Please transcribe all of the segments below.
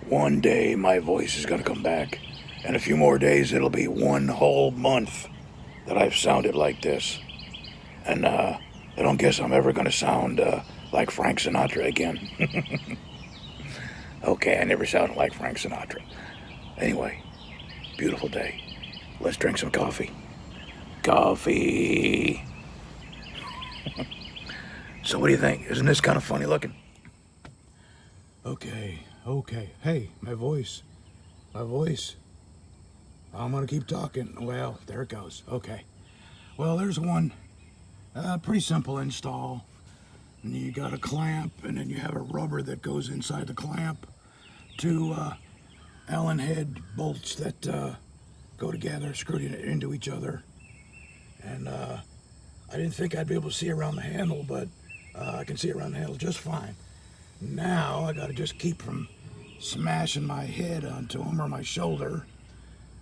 One day my voice is gonna come back. In a few more days, it'll be one whole month that I've sounded like this. And I don't guess I'm ever gonna sound like Frank Sinatra again. Okay, I never sounded like Frank Sinatra. Anyway, beautiful day. Let's drink some coffee. Coffee. So what do you think? Isn't this kind of funny looking? Okay. Hey, my voice. My voice. I'm gonna keep talking. Well, there it goes. Okay. Well, there's one pretty simple install. And you got a clamp, and then you have a rubber that goes inside the clamp. Two Allen head bolts that go together, screwed into each other. And I didn't think I'd be able to see around the handle, but I can see around the handle just fine. Now I gotta just keep from smashing my head onto them or my shoulder.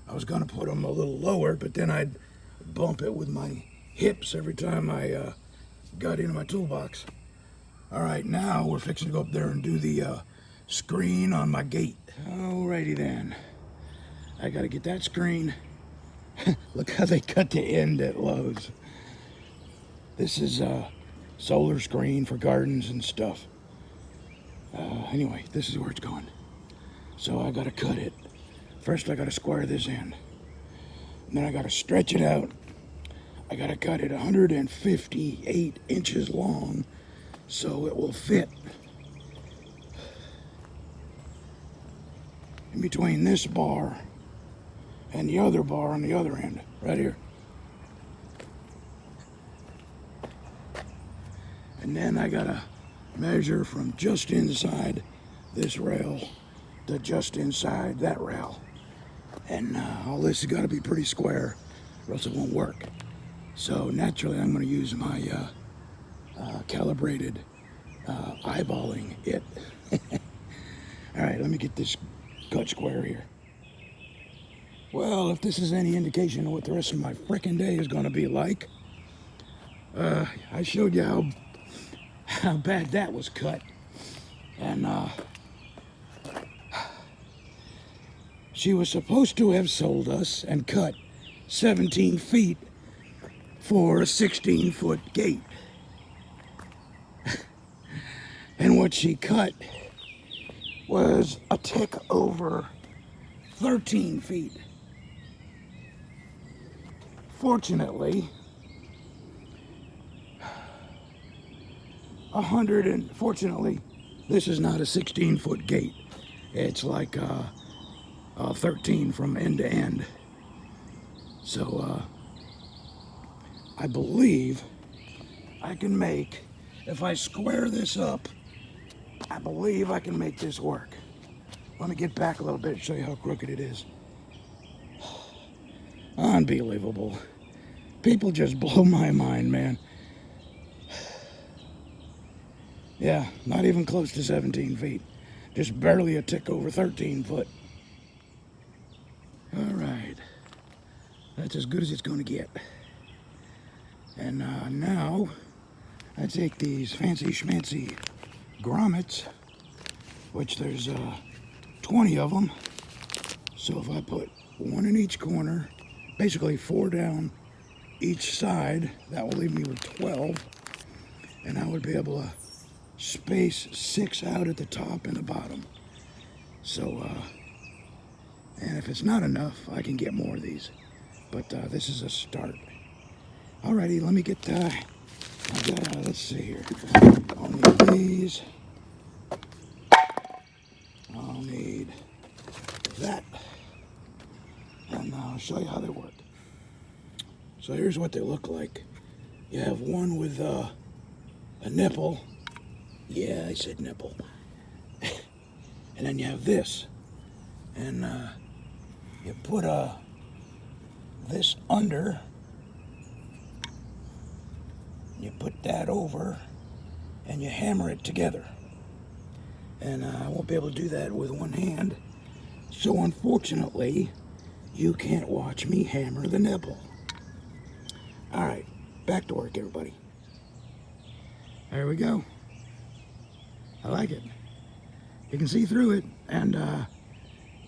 I was gonna put them a little lower, but then I'd bump it with my hips every time I got into my toolbox. All right, now we're fixing to go up there and do the screen on my gate. Alrighty then. I gotta get that screen. Look how they cut the end at Lowe's. This is a solar screen for gardens and stuff. Anyway, this is where it's going. So I gotta cut it. First I gotta square this end. And then I gotta stretch it out. I gotta cut it 158 inches long so it will fit in between this bar and the other bar on the other end, right here. And then I gotta measure from just inside this rail to just inside that rail. And all this has gotta be pretty square or else it won't work. So naturally I'm gonna use my calibrated eyeballing it. All right, let me get this cut square here. Well, if this is any indication of what the rest of my frickin' day is gonna be like, I showed you how bad that was cut. And she was supposed to have sold us and cut 17 feet for a 16-foot gate. And what she cut was a tick over 13 feet. Fortunately, fortunately, this is not a 16-foot gate. It's like 13 from end to end. So I believe I can make, if I square this up, I believe I can make this work. Let me get back a little bit and show you how crooked it is. Unbelievable. People just blow my mind, man. Yeah, not even close to 17 feet. Just barely a tick over 13 foot. All right. That's as good as it's going to get. And now I take these fancy schmancy grommets, which there's 20 of them. So if I put one in each corner, basically 4 down each side, that will leave me with 12. And I would be able to space 6 out at the top and the bottom. So, and if it's not enough, I can get more of these. But this is a start. Alrighty, let me get, let's see here. I'll need these. I'll need that. And I'll show you how they work. So here's what they look like. You have one with a nipple. Yeah, I said nipple. And then you have this. And you put this under. You put that over. And you hammer it together. And I won't be able to do that with one hand. So unfortunately, you can't watch me hammer the nipple. All right, back to work, everybody. There we go. I like it. You can see through it, and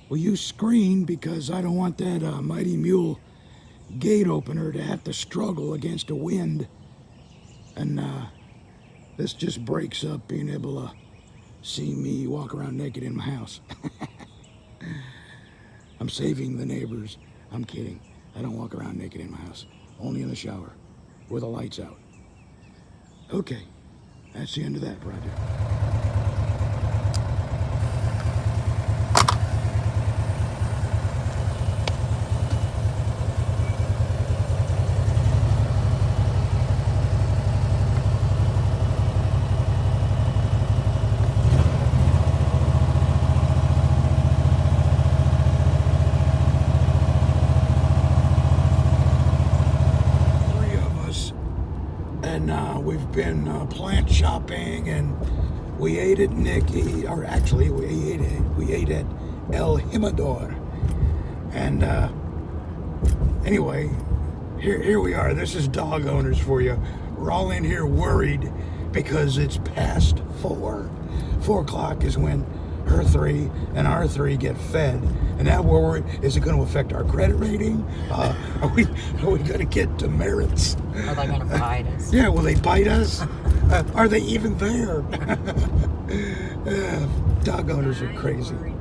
we use screen because I don't want that Mighty Mule gate opener to have to struggle against the wind. And this just breaks up being able to see me walk around naked in my house. I'm saving the neighbors. I'm kidding. I don't walk around naked in my house. Only in the shower with the lights out. Okay, that's the end of that project. And we've been plant shopping, and we ate at Nicky, or actually we ate at El Jimador. And anyway, here we are. This is dog owners for you. We're all in here worried because it's past 4. 4 o'clock is when her 3 and our 3 get fed, and now we're worried, is it going to affect our credit rating? Are we going to get demerits? Are they going to bite us? Yeah, will they bite us? Are they even there? Dog owners are crazy.